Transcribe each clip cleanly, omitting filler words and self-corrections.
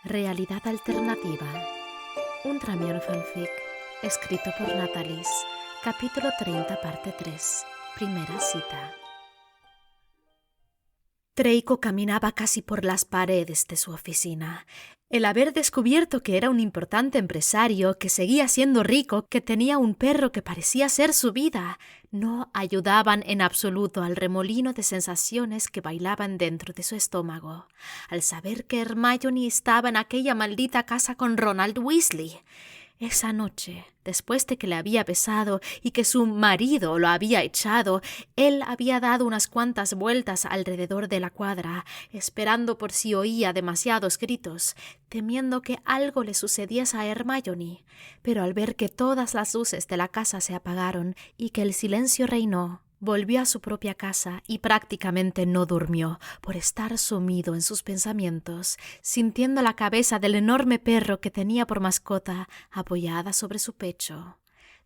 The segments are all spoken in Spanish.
Realidad alternativa. Un Tramión fanfic, escrito por Natalis. Capítulo 30, parte 3. Primera cita. Treiko caminaba casi por las paredes de su oficina. El haber descubierto que era un importante empresario, que seguía siendo rico, que tenía un perro que parecía ser su vida, no ayudaban en absoluto al remolino de sensaciones que bailaban dentro de su estómago. Al saber que Hermione estaba en aquella maldita casa con Ronald Weasley. Esa noche, después de que le había besado y que su marido lo había echado, él había dado unas cuantas vueltas alrededor de la cuadra, esperando por si oía demasiados gritos, temiendo que algo le sucediese a Hermione. Pero al ver que todas las luces de la casa se apagaron y que el silencio reinó, volvió a su propia casa y prácticamente no durmió por estar sumido en sus pensamientos, sintiendo la cabeza del enorme perro que tenía por mascota apoyada sobre su pecho.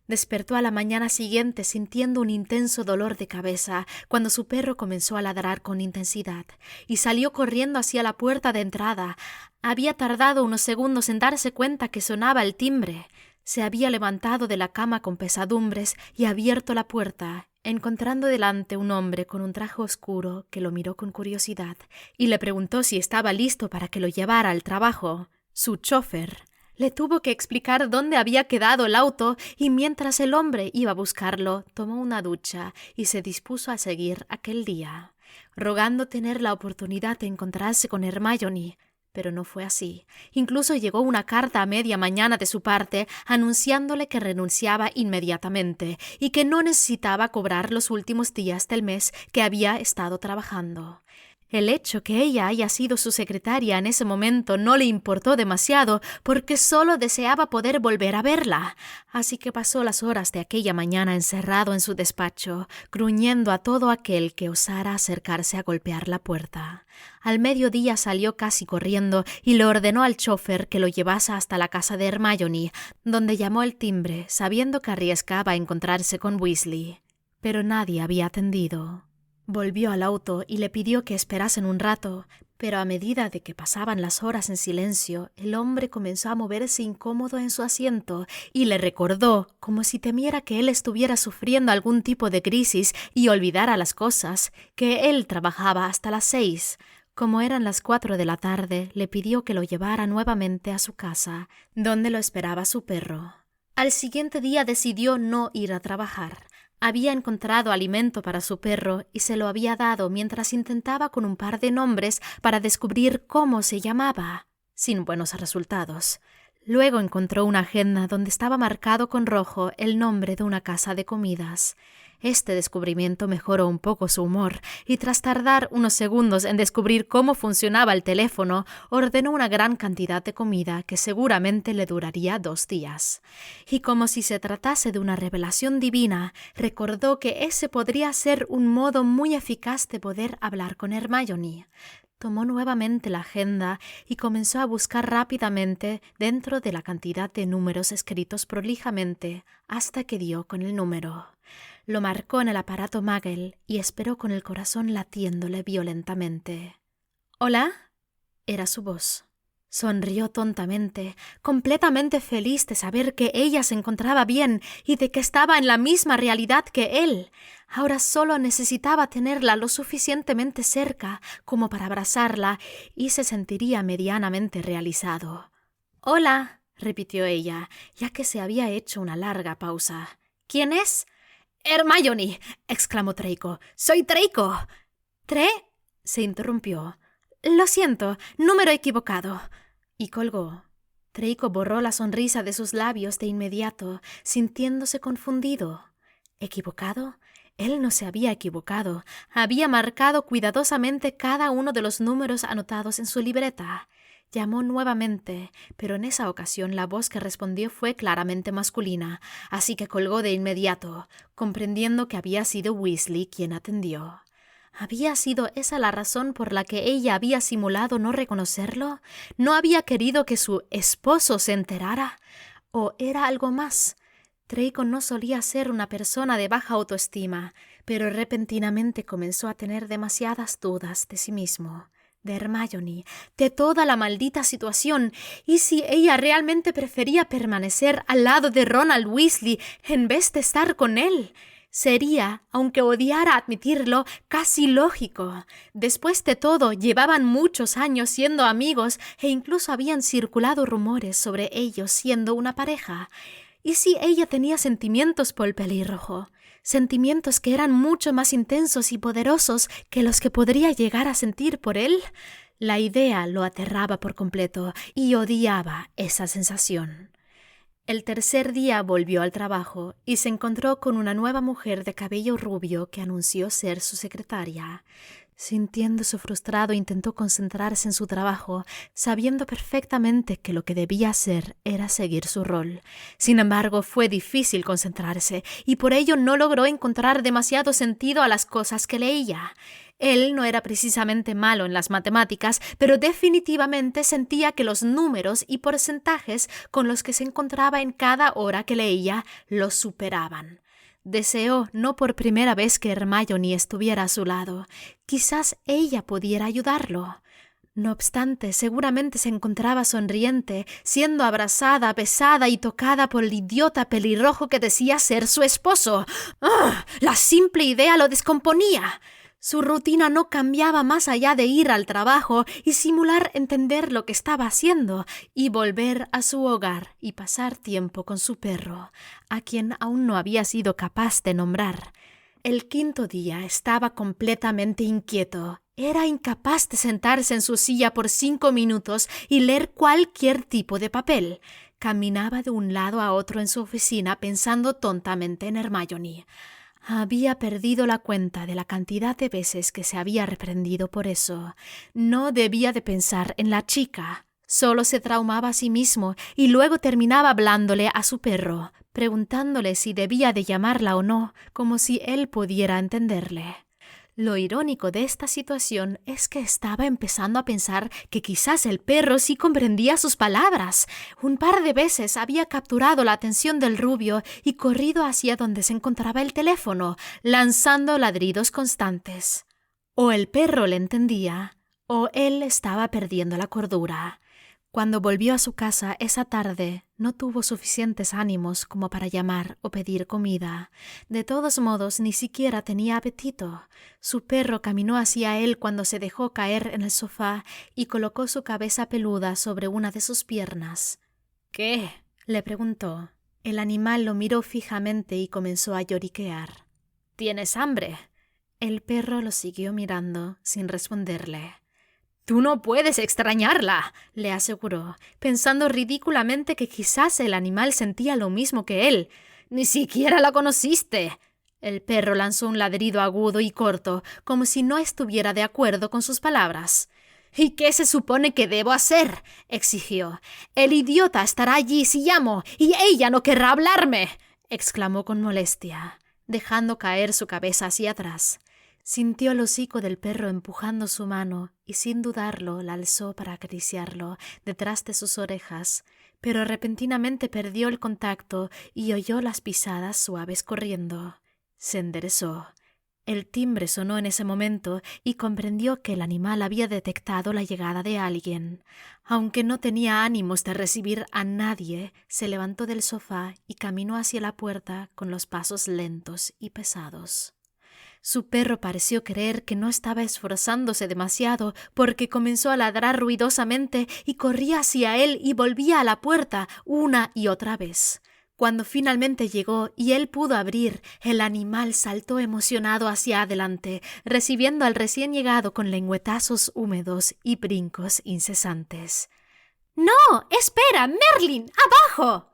Despertó a la mañana siguiente sintiendo un intenso dolor de cabeza cuando su perro comenzó a ladrar con intensidad y salió corriendo hacia la puerta de entrada. Había tardado unos segundos en darse cuenta que sonaba el timbre. Se había levantado de la cama con pesadumbres y abierto la puerta, encontrando delante un hombre con un traje oscuro que lo miró con curiosidad y le preguntó si estaba listo para que lo llevara al trabajo. Su chofer le tuvo que explicar dónde había quedado el auto y mientras el hombre iba a buscarlo, tomó una ducha y se dispuso a seguir aquel día, rogando tener la oportunidad de encontrarse con Hermione. Pero no fue así. Incluso llegó una carta a media mañana de su parte anunciándole que renunciaba inmediatamente y que no necesitaba cobrar los últimos días del mes que había estado trabajando. El hecho que ella haya sido su secretaria en ese momento no le importó demasiado porque solo deseaba poder volver a verla. Así que pasó las horas de aquella mañana encerrado en su despacho, gruñendo a todo aquel que osara acercarse a golpear la puerta. Al mediodía salió casi corriendo y le ordenó al chofer que lo llevase hasta la casa de Hermione, donde llamó al timbre, sabiendo que arriesgaba a encontrarse con Weasley. Pero nadie había atendido. Volvió al auto y le pidió que esperasen un rato, pero a medida de que pasaban las horas en silencio, el hombre comenzó a moverse incómodo en su asiento y le recordó, como si temiera que él estuviera sufriendo algún tipo de crisis y olvidara las cosas, que él trabajaba hasta las 6. Como eran las 4 de la tarde, le pidió que lo llevara nuevamente a su casa, donde lo esperaba su perro. Al siguiente día decidió no ir a trabajar. Había encontrado alimento para su perro y se lo había dado mientras intentaba con un par de nombres para descubrir cómo se llamaba, sin buenos resultados. Luego encontró una agenda donde estaba marcado con rojo el nombre de una casa de comidas. Este descubrimiento mejoró un poco su humor y tras tardar unos segundos en descubrir cómo funcionaba el teléfono, ordenó una gran cantidad de comida que seguramente le duraría 2 días. Y como si se tratase de una revelación divina, recordó que ese podría ser un modo muy eficaz de poder hablar con Hermione. Tomó nuevamente la agenda y comenzó a buscar rápidamente dentro de la cantidad de números escritos prolijamente hasta que dio con el número. Lo marcó en el aparato Muggle y esperó con el corazón latiéndole violentamente. «¿Hola?» Era su voz. Sonrió tontamente, completamente feliz de saber que ella se encontraba bien y de que estaba en la misma realidad que él. Ahora solo necesitaba tenerla lo suficientemente cerca como para abrazarla y se sentiría medianamente realizado. «Hola», repitió ella, ya que se había hecho una larga pausa. «¿Quién es?» «Hermione», exclamó Draco. «¡Soy Draco!» «¿Tre?» se interrumpió. «Lo siento, número equivocado». Y colgó. Draco borró la sonrisa de sus labios de inmediato, sintiéndose confundido. ¿Equivocado? Él no se había equivocado. Había marcado cuidadosamente cada uno de los números anotados en su libreta. Llamó nuevamente, pero en esa ocasión la voz que respondió fue claramente masculina, así que colgó de inmediato, comprendiendo que había sido Weasley quien atendió. ¿Había sido esa la razón por la que ella había simulado no reconocerlo? ¿No había querido que su esposo se enterara? ¿O era algo más? Draco no solía ser una persona de baja autoestima, pero repentinamente comenzó a tener demasiadas dudas de sí mismo. de Hermione, de toda la maldita situación, y si ella realmente prefería permanecer al lado de Ronald Weasley en vez de estar con él. Sería, aunque odiara admitirlo, casi lógico. Después de todo, llevaban muchos años siendo amigos e incluso habían circulado rumores sobre ellos siendo una pareja. ¿Y si ella tenía sentimientos por el pelirrojo? Sentimientos que eran mucho más intensos y poderosos que los que podría llegar a sentir por él. La idea lo aterraba por completo y odiaba esa sensación. El tercer día volvió al trabajo y se encontró con una nueva mujer de cabello rubio que anunció ser su secretaria. Sintiéndose frustrado, intentó concentrarse en su trabajo, sabiendo perfectamente que lo que debía hacer era seguir su rol. Sin embargo, fue difícil concentrarse y por ello no logró encontrar demasiado sentido a las cosas que leía. Él no era precisamente malo en las matemáticas, pero definitivamente sentía que los números y porcentajes con los que se encontraba en cada hora que leía lo superaban. Deseó no por primera vez que Hermione estuviera a su lado. Quizás ella pudiera ayudarlo. No obstante, seguramente se encontraba sonriente, siendo abrazada, besada y tocada por el idiota pelirrojo que decía ser su esposo. ¡Ah! La simple idea lo descomponía. Su rutina no cambiaba más allá de ir al trabajo y simular entender lo que estaba haciendo y volver a su hogar y pasar tiempo con su perro, a quien aún no había sido capaz de nombrar. El quinto día estaba completamente inquieto. Era incapaz de sentarse en su silla por 5 minutos y leer cualquier tipo de papel. Caminaba de un lado a otro en su oficina pensando tontamente en Hermione. Había perdido la cuenta de la cantidad de veces que se había reprendido por eso. No debía de pensar en la chica. Solo se traumaba a sí mismo y luego terminaba hablándole a su perro, preguntándole si debía de llamarla o no, como si él pudiera entenderle. Lo irónico de esta situación es que estaba empezando a pensar que quizás el perro sí comprendía sus palabras. Un par de veces había capturado la atención del rubio y corrido hacia donde se encontraba el teléfono, lanzando ladridos constantes. O el perro le entendía, o él estaba perdiendo la cordura. Cuando volvió a su casa esa tarde, no tuvo suficientes ánimos como para llamar o pedir comida. De todos modos, ni siquiera tenía apetito. Su perro caminó hacia él cuando se dejó caer en el sofá y colocó su cabeza peluda sobre una de sus piernas. «¿Qué?», le preguntó. El animal lo miró fijamente y comenzó a lloriquear. «¿Tienes hambre?». El perro lo siguió mirando, sin responderle. «Tú no puedes extrañarla», le aseguró, pensando ridículamente que quizás el animal sentía lo mismo que él. «Ni siquiera la conociste». El perro lanzó un ladrido agudo y corto, como si no estuviera de acuerdo con sus palabras. «¿Y qué se supone que debo hacer?», exigió. «El idiota estará allí si llamo, y ella no querrá hablarme», exclamó con molestia, dejando caer su cabeza hacia atrás. Sintió el hocico del perro empujando su mano y sin dudarlo la alzó para acariciarlo detrás de sus orejas, pero repentinamente perdió el contacto y oyó las pisadas suaves corriendo. Se enderezó. El timbre sonó en ese momento y comprendió que el animal había detectado la llegada de alguien. Aunque no tenía ánimos de recibir a nadie, se levantó del sofá y caminó hacia la puerta con los pasos lentos y pesados. Su perro pareció creer que no estaba esforzándose demasiado porque comenzó a ladrar ruidosamente y corría hacia él y volvía a la puerta una y otra vez. Cuando finalmente llegó y él pudo abrir, el animal saltó emocionado hacia adelante, recibiendo al recién llegado con lengüetazos húmedos y brincos incesantes. «¡No! ¡Espera! ¡Merlin! ¡Abajo!».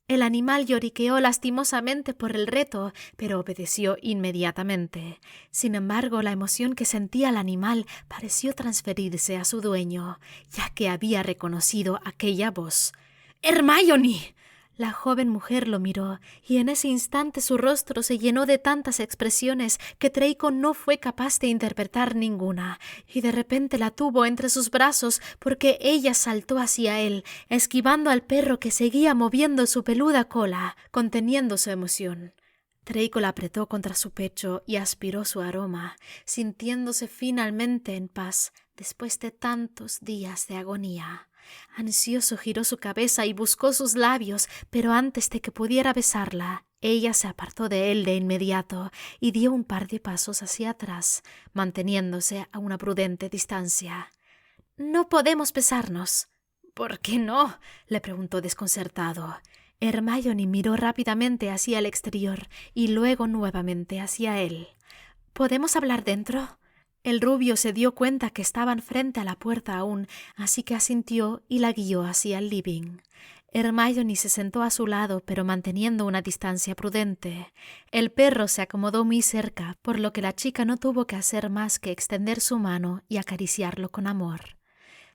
El animal lloriqueó lastimosamente por el reto, pero obedeció inmediatamente. Sin embargo, la emoción que sentía el animal pareció transferirse a su dueño, ya que había reconocido aquella voz. «¡Hermione!». La joven mujer lo miró, y en ese instante su rostro se llenó de tantas expresiones que Draco no fue capaz de interpretar ninguna, y de repente la tuvo entre sus brazos porque ella saltó hacia él, esquivando al perro que seguía moviendo su peluda cola, conteniendo su emoción. Draco la apretó contra su pecho y aspiró su aroma, sintiéndose finalmente en paz después de tantos días de agonía. Ansioso giró su cabeza y buscó sus labios, pero antes de que pudiera besarla, ella se apartó de él de inmediato y dio un par de pasos hacia atrás, manteniéndose a una prudente distancia. «No podemos besarnos». «¿Por qué no?», le preguntó desconcertado. Hermione miró rápidamente hacia el exterior y luego nuevamente hacia él. «¿Podemos hablar dentro?». El rubio se dio cuenta que estaban frente a la puerta aún, así que asintió y la guió hacia el living. Hermione se sentó a su lado, pero manteniendo una distancia prudente. El perro se acomodó muy cerca, por lo que la chica no tuvo que hacer más que extender su mano y acariciarlo con amor.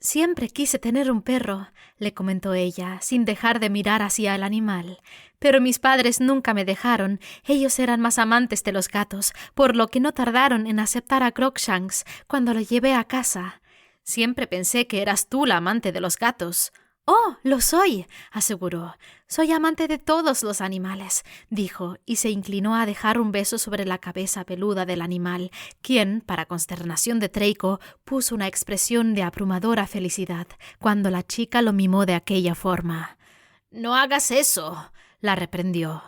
«Siempre quise tener un perro», le comentó ella, sin dejar de mirar hacia el animal. «Pero mis padres nunca me dejaron. Ellos eran más amantes de los gatos, por lo que no tardaron en aceptar a Crookshanks cuando lo llevé a casa. Siempre pensé que eras tú la amante de los gatos». «Oh, lo soy», aseguró. «Soy amante de todos los animales», dijo, y se inclinó a dejar un beso sobre la cabeza peluda del animal, quien, para consternación de Draco, puso una expresión de abrumadora felicidad cuando la chica lo mimó de aquella forma. «No hagas eso», la reprendió.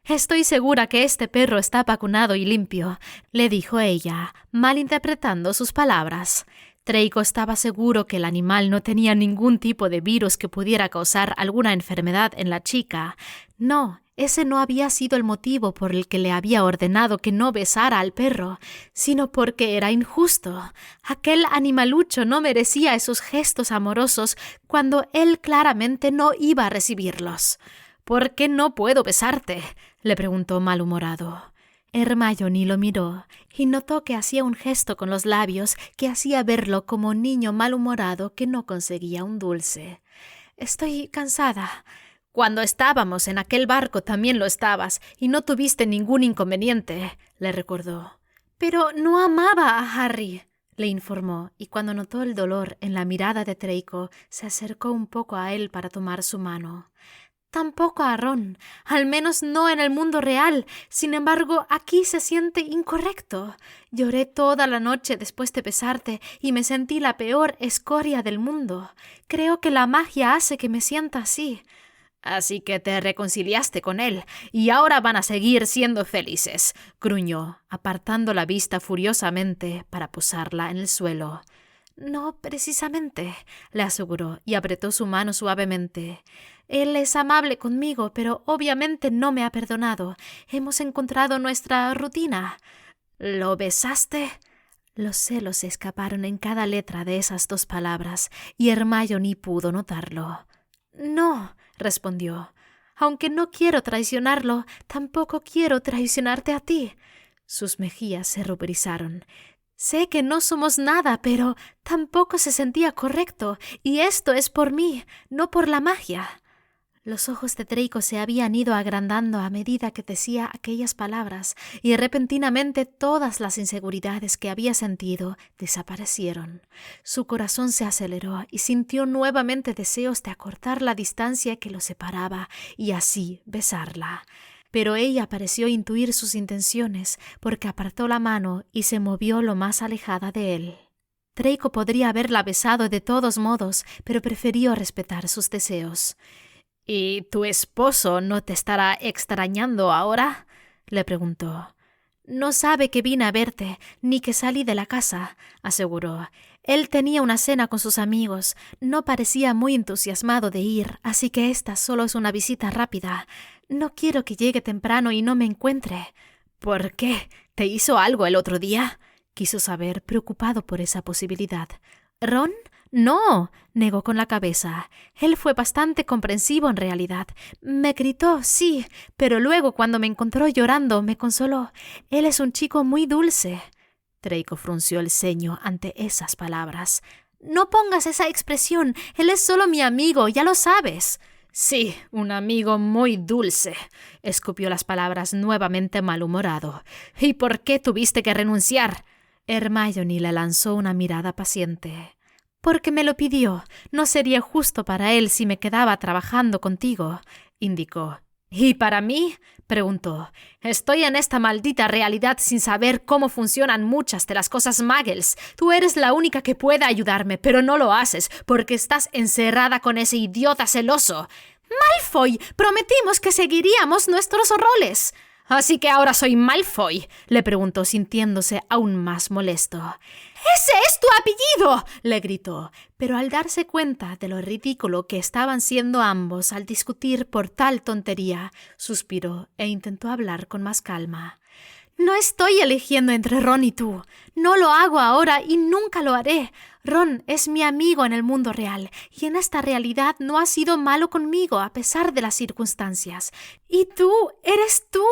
«Estoy segura que este perro está vacunado y limpio», le dijo ella, malinterpretando sus palabras. Draco estaba seguro que el animal no tenía ningún tipo de virus que pudiera causar alguna enfermedad en la chica. No, ese no había sido el motivo por el que le había ordenado que no besara al perro, sino porque era injusto. Aquel animalucho no merecía esos gestos amorosos cuando él claramente no iba a recibirlos. «¿Por qué no puedo besarte?», le preguntó malhumorado. Hermione lo miró y notó que hacía un gesto con los labios que hacía verlo como un niño malhumorado que no conseguía un dulce. «Estoy cansada». «Cuando estábamos en aquel barco también lo estabas y no tuviste ningún inconveniente», le recordó. «Pero no amaba a Harry», le informó, y cuando notó el dolor en la mirada de Draco, se acercó un poco a él para tomar su mano. «Tampoco a Ron, al menos no en el mundo real. Sin embargo, aquí se siente incorrecto. Lloré toda la noche después de besarte y me sentí la peor escoria del mundo. Creo que la magia hace que me sienta así». «Así que te reconciliaste con él, y ahora van a seguir siendo felices», gruñó, apartando la vista furiosamente para posarla en el suelo. «No precisamente», le aseguró y apretó su mano suavemente. «Él es amable conmigo, pero obviamente no me ha perdonado. Hemos encontrado nuestra rutina». «¿Lo besaste?». Los celos se escaparon en cada letra de esas dos palabras, y Hermione pudo notarlo. «No», respondió. «Aunque no quiero traicionarlo, tampoco quiero traicionarte a ti». Sus mejillas se ruborizaron. «Sé que no somos nada, pero tampoco se sentía correcto, y esto es por mí, no por la magia». Los ojos de Draco se habían ido agrandando a medida que decía aquellas palabras, y repentinamente todas las inseguridades que había sentido desaparecieron. Su corazón se aceleró y sintió nuevamente deseos de acortar la distancia que los separaba y así besarla. Pero ella pareció intuir sus intenciones porque apartó la mano y se movió lo más alejada de él. Draco podría haberla besado de todos modos, pero prefirió respetar sus deseos. «¿Y tu esposo no te estará extrañando ahora?», le preguntó. «No sabe que vine a verte, ni que salí de la casa», aseguró. «Él tenía una cena con sus amigos. No parecía muy entusiasmado de ir, así que esta solo es una visita rápida. No quiero que llegue temprano y no me encuentre». «¿Por qué? ¿Te hizo algo el otro día?», quiso saber, preocupado por esa posibilidad. «¿Ron? No», negó con la cabeza. «Él fue bastante comprensivo en realidad. Me gritó, sí, pero luego cuando me encontró llorando me consoló. Él es un chico muy dulce». Draco frunció el ceño ante esas palabras. «No pongas esa expresión. Él es solo mi amigo, ya lo sabes». «Sí, un amigo muy dulce», escupió las palabras nuevamente malhumorado. «¿Y por qué tuviste que renunciar?». Hermione le lanzó una mirada paciente. «Porque me lo pidió. No sería justo para él si me quedaba trabajando contigo», indicó. ¿Y para mí? Preguntó. Estoy en esta maldita realidad sin saber cómo funcionan muchas de las cosas muggles. Tú eres la única que pueda ayudarme, pero no lo haces porque estás encerrada con ese idiota celoso. Malfoy, prometimos que seguiríamos nuestros roles. ¿Así que ahora soy Malfoy?, le preguntó sintiéndose aún más molesto. ¡Ese es tu apellido!, le gritó, pero al darse cuenta de lo ridículo que estaban siendo ambos al discutir por tal tontería, suspiró e intentó hablar con más calma. No estoy eligiendo entre Ron y tú. No lo hago ahora y nunca lo haré. Ron es mi amigo en el mundo real y en esta realidad no ha sido malo conmigo a pesar de las circunstancias. Y tú, eres tú.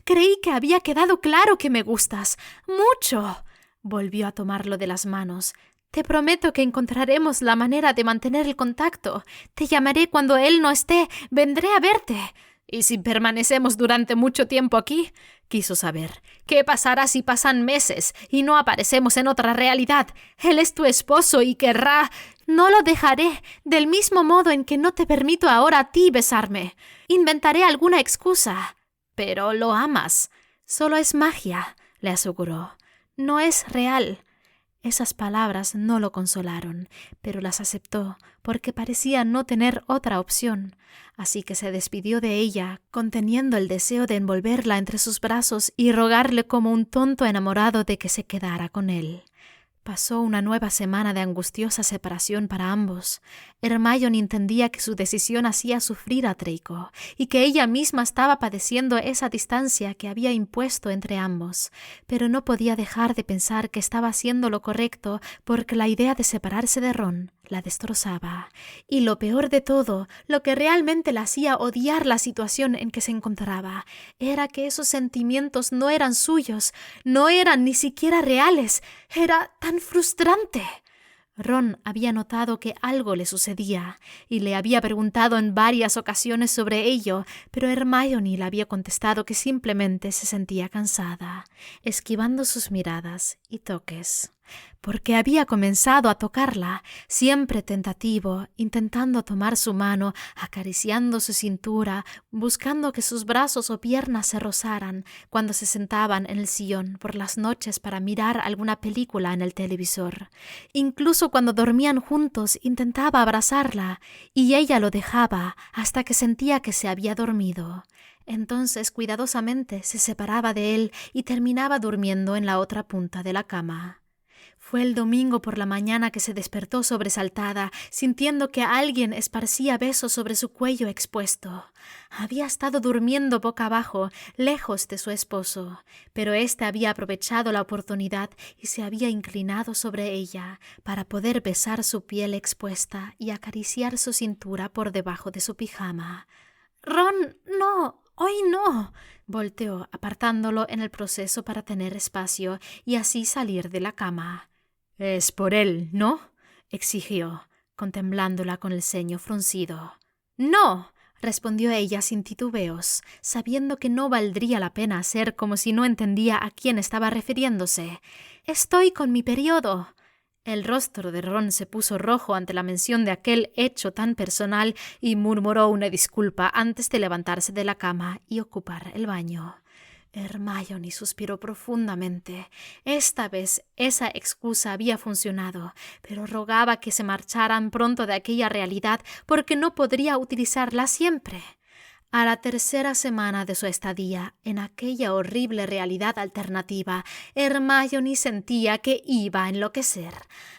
Creí que había quedado claro que me gustas. Mucho. Volvió a tomarlo de las manos. Te prometo que encontraremos la manera de mantener el contacto. Te llamaré cuando él no esté. Vendré a verte. ¿Y si permanecemos durante mucho tiempo aquí? Quiso saber. ¿Qué pasará si pasan meses y no aparecemos en otra realidad? Él es tu esposo y querrá... No lo dejaré, del mismo modo en que no te permito ahora a ti besarme. Inventaré alguna excusa. Pero lo amas. Solo es magia, le aseguró. No es real. Esas palabras no lo consolaron, pero las aceptó porque parecía no tener otra opción. Así que se despidió de ella, conteniendo el deseo de envolverla entre sus brazos y rogarle como un tonto enamorado de que se quedara con él. Pasó una nueva semana de angustiosa separación para ambos. Hermione entendía que su decisión hacía sufrir a Draco y que ella misma estaba padeciendo esa distancia que había impuesto entre ambos, pero no podía dejar de pensar que estaba haciendo lo correcto porque la idea de separarse de Ron la destrozaba. Y lo peor de todo, lo que realmente la hacía odiar la situación en que se encontraba, era que esos sentimientos no eran suyos, no eran ni siquiera reales. Era tan frustrante. Ron había notado que algo le sucedía y le había preguntado en varias ocasiones sobre ello, pero Hermione le había contestado que simplemente se sentía cansada, esquivando sus miradas y toques. Porque había comenzado a tocarla, siempre tentativo, intentando tomar su mano, acariciando su cintura, buscando que sus brazos o piernas se rozaran cuando se sentaban en el sillón por las noches para mirar alguna película en el televisor. Incluso cuando dormían juntos intentaba abrazarla y ella lo dejaba hasta que sentía que se había dormido. Entonces cuidadosamente se separaba de él y terminaba durmiendo en la otra punta de la cama. Fue el domingo por la mañana que se despertó sobresaltada, sintiendo que alguien esparcía besos sobre su cuello expuesto. Había estado durmiendo boca abajo, lejos de su esposo, pero éste había aprovechado la oportunidad y se había inclinado sobre ella para poder besar su piel expuesta y acariciar su cintura por debajo de su pijama. «Ron, no, hoy no», volteó, apartándolo en el proceso para tener espacio y así salir de la cama. «Es por él, ¿no?», exigió, contemplándola con el ceño fruncido. «No», respondió ella sin titubeos, sabiendo que no valdría la pena hacer como si no entendía a quién estaba refiriéndose. «Estoy con mi periodo». El rostro de Ron se puso rojo ante la mención de aquel hecho tan personal y murmuró una disculpa antes de levantarse de la cama y ocupar el baño. Hermione suspiró profundamente. Esta vez esa excusa había funcionado, pero rogaba que se marcharan pronto de aquella realidad porque no podría utilizarla siempre. A la tercera semana de su estadía en aquella horrible realidad alternativa, Hermione sentía que iba a enloquecer.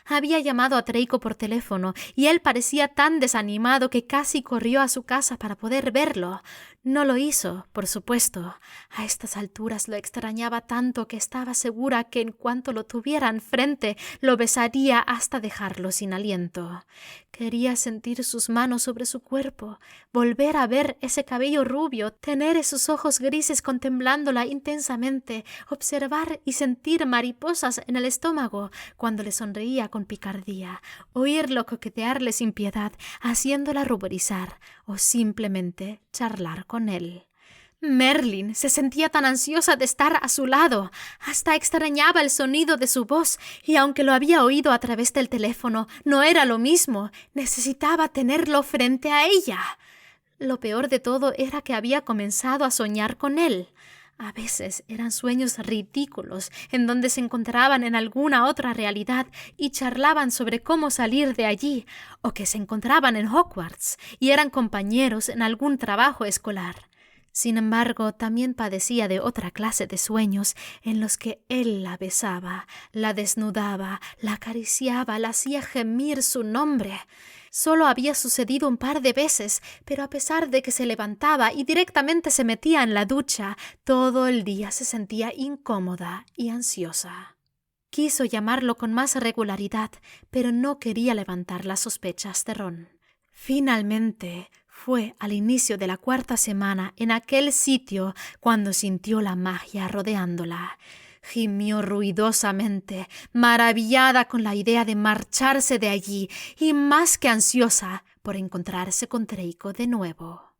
Había llamado a Draco por teléfono y él parecía tan desanimado que casi corrió a su casa para poder verlo. No lo hizo, por supuesto. A estas alturas lo extrañaba tanto que estaba segura que en cuanto lo tuviera enfrente, lo besaría hasta dejarlo sin aliento. Quería sentir sus manos sobre su cuerpo, volver a ver ese cabello rubio, tener esos ojos grises contemplándola intensamente, observar y sentir mariposas en el estómago cuando le sonreía con picardía, oírlo coquetearle sin piedad, haciéndola ruborizar o simplemente charlar con él. Merlin se sentía tan ansiosa de estar a su lado, hasta extrañaba el sonido de su voz, y aunque lo había oído a través del teléfono, no era lo mismo, necesitaba tenerlo frente a ella. Lo peor de todo era que había comenzado a soñar con él. A veces eran sueños ridículos, en donde se encontraban en alguna otra realidad y charlaban sobre cómo salir de allí, o que se encontraban en Hogwarts y eran compañeros en algún trabajo escolar. Sin embargo, también padecía de otra clase de sueños en los que él la besaba, la desnudaba, la acariciaba, la hacía gemir su nombre. Solo había sucedido un par de veces, pero a pesar de que se levantaba y directamente se metía en la ducha, todo el día se sentía incómoda y ansiosa. Quiso llamarlo con más regularidad, pero no quería levantar las sospechas de Ron. Finalmente, fue al inicio de la 4ª semana en aquel sitio cuando sintió la magia rodeándola. Gimió ruidosamente, maravillada con la idea de marcharse de allí y más que ansiosa por encontrarse con Draco de nuevo.